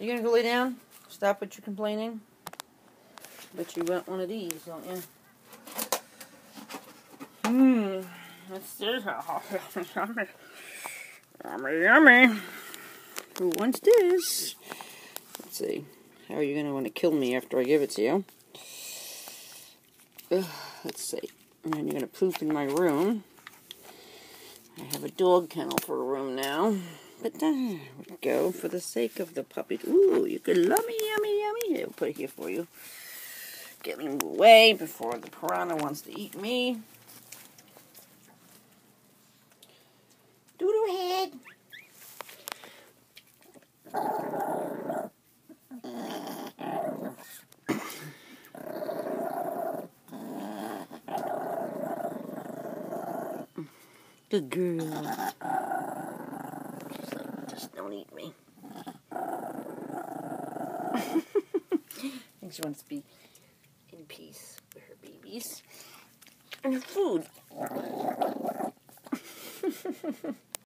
You gonna go lay down? Stop what you're complaining? But you want one of these, don't you? That's this. Yummy, yummy. Who wants this? Let's see. How are you gonna want to kill me after I give it to you? Let's see. And then you're gonna poop in my room. I have a dog kennel for a room now. But there we go, for the sake of the puppy. Ooh, you could love me, yummy, yummy. Here, we'll put it here for you. Get him away before the piranha wants to eat me. Doodle head. Good girl. She's like, just don't eat me. I think she wants to be in peace with her babies and her food.